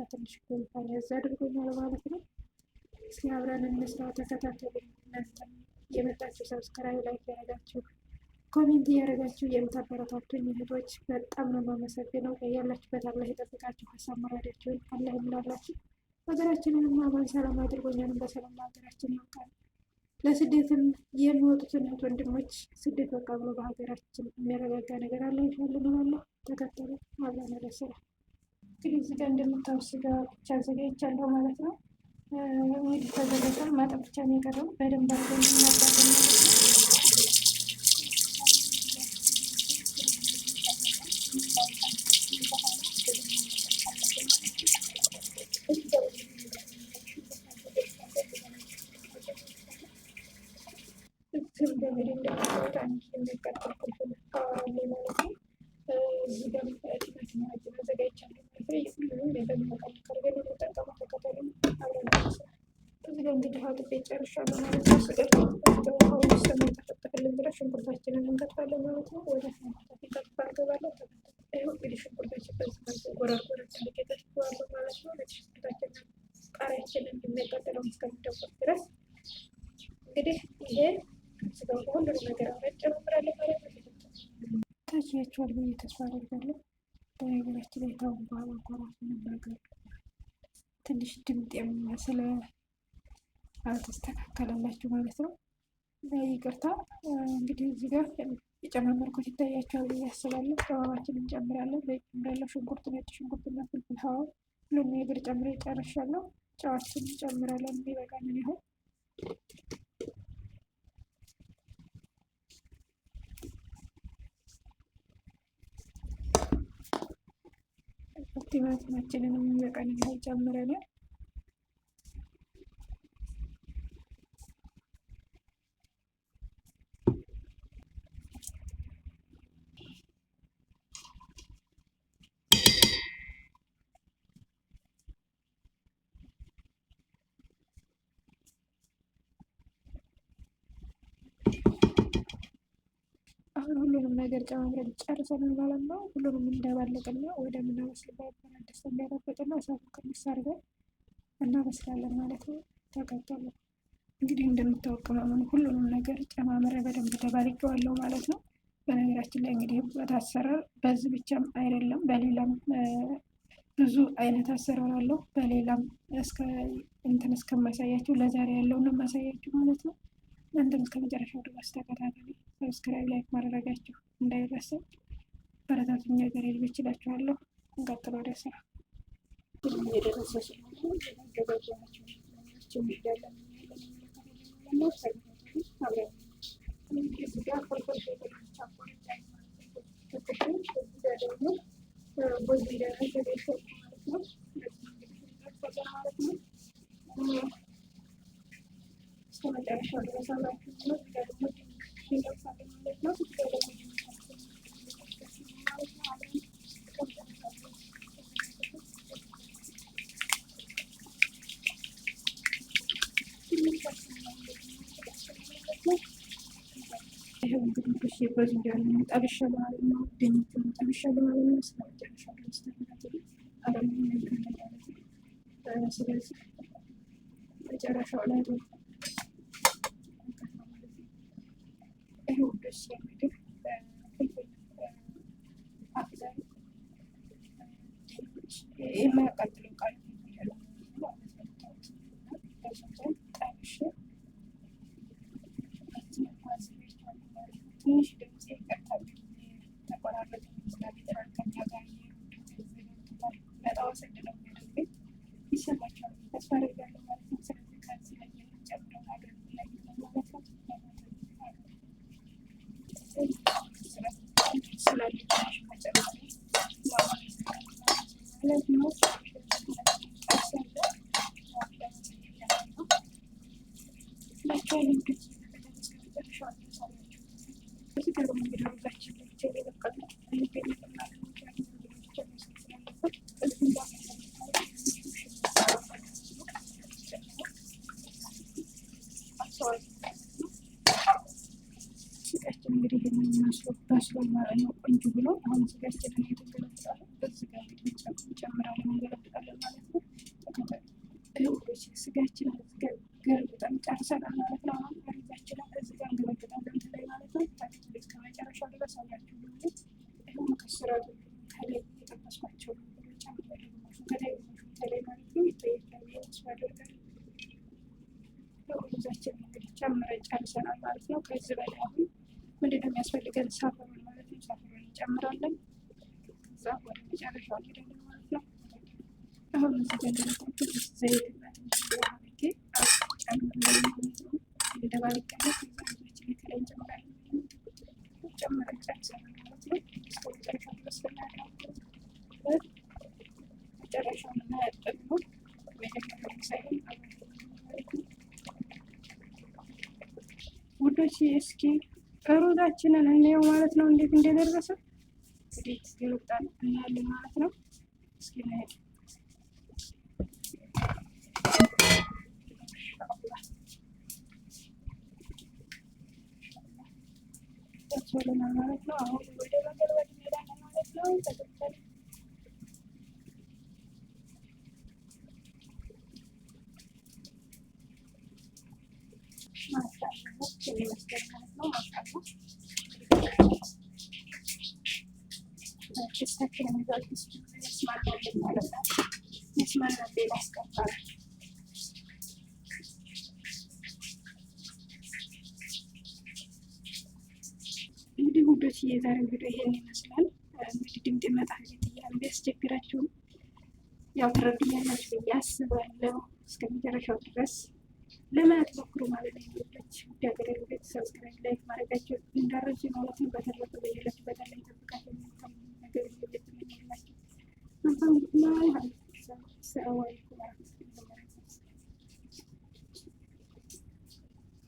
ትንሽ ጉንፋን ያዝ አድርጎኛል ማለት ነው። እስኪ አብረን እንስራ፣ ተከታተሉ። እናንተም የመጣችሁ ሰብስክራይብ፣ ላይክ ያደረጋችሁ ኮሜንት እያደረጋችሁ የምታበረታቱኝ እህቶች በጣም ነው የማመሰግነው። ያላችሁበት አላህ ይጠብቃችሁ፣ ሀሳብ መራዳችሁን አላህ ይሙላላችሁ። ሀገራችንን አማን ሰላም አድርጎኛንም በሰላም ሀገራችን ያውቃል። ለስደትም የሚወጡትን እህት ወንድሞች ስደት በቃ ብሎ በሀገራችን የሚያረጋጋ ነገር አለ ይሻልን እላለሁ። ተከተሉ አብረን ወደ ስራ። እንግዲህ እዚህ ጋር እንደምታዩት ስጋ ብቻ አዘጋጅቻለሁ ማለት ነው። እንግዲህ ተዘጋጅቷል። ማጠብ ብቻ ነው የቀረው። በደንብ አድርገን እናጣለን ማለት ነው። እንግዲህ አጥቤ ጨርሻለሁ ማለት ነው። ስጋውን እስከሚጠፈጠፍልን ድረስ ሽንኩርታችንን እንከትፋለን ማለት ነው። ወደ ሽንኩርታችን እንገባለን። እንግዲህ ሽንኩርታችን በዚህ ጎራጎራ ትልቅ የተሽዋለሁ ማለት ነው። ሽንኩርታችንን ቃሪያችንን የሚያቃጥለውን እስከሚደቁት ድረስ እንግዲህ ይሄ ስጋው ሁሉንም ነገር አብረን ጨምራለን ማለት ነው። ታችያቸዋል ብዬ ተስፋ አደርጋለሁ። በነገራችን ላይ ካሁን በኋላ ኮራስ ነገር ትንሽ ድምጥ ስለ አልተስተካከለላችሁ ማለት ነው። ይቅርታ። እንግዲህ እዚህ ጋር የጨማመርኩት ይታያቸዋል ብዬ አስባለሁ። ቅመማችንን እንጨምራለን። በጨምራለሁ ሽንኩርት፣ ነጭ ሽንኩርትና ፍልፍል ሀዋይ ሁሉም ነገር ጨምሬ ጨርሻለሁ። ጨዋችን እንጨምራለን የሚበቃንን ያህል። ቲማቲማችንን የሚበቃንን ያህል ጨምረናል። አሁን ሁሉንም ነገር ጨማምረን ጨርሰናል ማለት ነው። ሁሉንም እንደባለቅና ወደ ምናበስልበት በአዲስ እንዲያጠብቅና እሳቱን ቅንስ አድርገን እናበስላለን ማለት ነው። ተከተሉ። እንግዲህ እንደምታውቅ ሁሉንም ነገር ጨማምረ በደንብ ተባልቄዋለሁ ማለት ነው። በነገራችን ላይ እንግዲህ አሰራር በዚህ ብቻም አይደለም፣ በሌላም ብዙ አይነት አሰራር አለው። በሌላም እስከማሳያችሁ ለዛሬ ያለውን ማሳያችሁ ማለት ነው። እናንተም እስከ መጨረሻው ድረስ ተከታተሉ። ሰብስክራይብ፣ ላይክ ማድረጋችሁ እንዳይረሳ። በረታቱኝ ሀገሬ ልጆች እላችኋለሁ። እንቀጥል ወደ ስራ። የደረሰ ስለሆነ መጨረሻው ድረስ አብራችሁ ነው። ይለብሳል ማለት ነው። ይሄው እንግዲህ በዚህ ያለ ጠብሼ ማለት ነው። ድንቹን ጠብሼ ማለት ነው። ስለመጨረሻው ድረስ ተከታተሉ። ስለዚህ መጨረሻው ላይ ደስ የሚል አፍዛኝ የማያቃጥለው ቃል ትንሽ ድምጽ ይቀርታል። ተቆራረጥ ይመስላል። የተራቀኛ ጋር በጣም ወሰድ ነው የሚያደርገኝ ይሰማቸዋል። ተስፋ አደርጋለሁ ማለት ነው። ስለዚህ ከዚህ ላይ የምንጨምረው ነገር ላይ ማለት ነው እንግዲህ የሚመስለው በስሎ ማለት ነው። ቆንጆ ብሎ አሁን ስጋችንን እየተገለበጠ ነው። በዚህ ጋር እንግዲህ እንጨምራለን፣ እንገለብጣለን ማለት ነው። ውዶች ስጋችንን እዚህ ጋር ገልብጠን ጨርሰናል ማለት ነው። አሁን ሩዛችንን እዚህ ጋር እንገለብጣለን ከላይ ማለት ነው። እስከ መጨረሻው ድረስ አብራችሁ ማለት ይኸው መከስራቱ ከላይ የጠበስኳቸው ነገሮች አሉ። ከላይ ከላይ ማለት ነው ይታያል ተስፋ አደርጋለሁ። ሩዛችንን እንግዲህ ጨምረን ጨርሰናል ማለት ነው። ከዚህ በላይ አሁን ምንድነው የሚያስፈልገን? ሳፈሩን ማለት ነው። ሳፈሩን እንጨምራለን። ከዛ ወደ መጨረሻው እንሄዳለን ማለት ነው። አሁን እዚህ ጋር እንደምታውቁት ዘይት እና ትንሽ ውሃ አድርጌ ጨምራለሁ ማለት ነው። እንደባለቀለት ሩዛችን ከላይ እንጨምራለን። ጨምረን ጨርሰናል ማለት ነው። እስከ መጨረሻው ድረስ ብናደርገው መጨረሻውን እናያለን ነው። መጀመሪያው ሳይሆን ማለት ነው ውዶች። እስኪ ሩዛችንን እንየው ማለት ነው እንዴት እንደደረሰ እንዴት ይወጣል እናያለን ማለት ነው። እስኪ እናያለን። ደርሶልናል ማለት ነው። አሁን ወደ መገልበጥ እንሄዳለን ማለት ነው። ተከተል ማሻአላህ ይመስገን ማለት ነው። ማሻአላህ ደስታችን የሚዛል ስማርት ማለት ነው። ስማርት ሌላ ያስቀጣል። እንግዲህ ውዶች የዛሬው ቪዲዮ ይሄን ይመስላል። እንግዲህ ድምጤ መጣ እያለ ቢያስቸግራችሁም ያው ትረዱኛላችሁ ብዬ አስባለሁ። እስከ መጨረሻው ድረስ ለማየት ሞክሩ ማለት ነው። ልጆች ሀገሬ ልጆች ሰብስክራይብ ላይክ ማድረጋቸው እንዳረሱ ማለት ነው። በተረፈ በሌላችሁ በተለይ ተፈቃሽ ነገር ልጆች ምንላቸው ሰላም አለይኩም ወራህመቱላሂ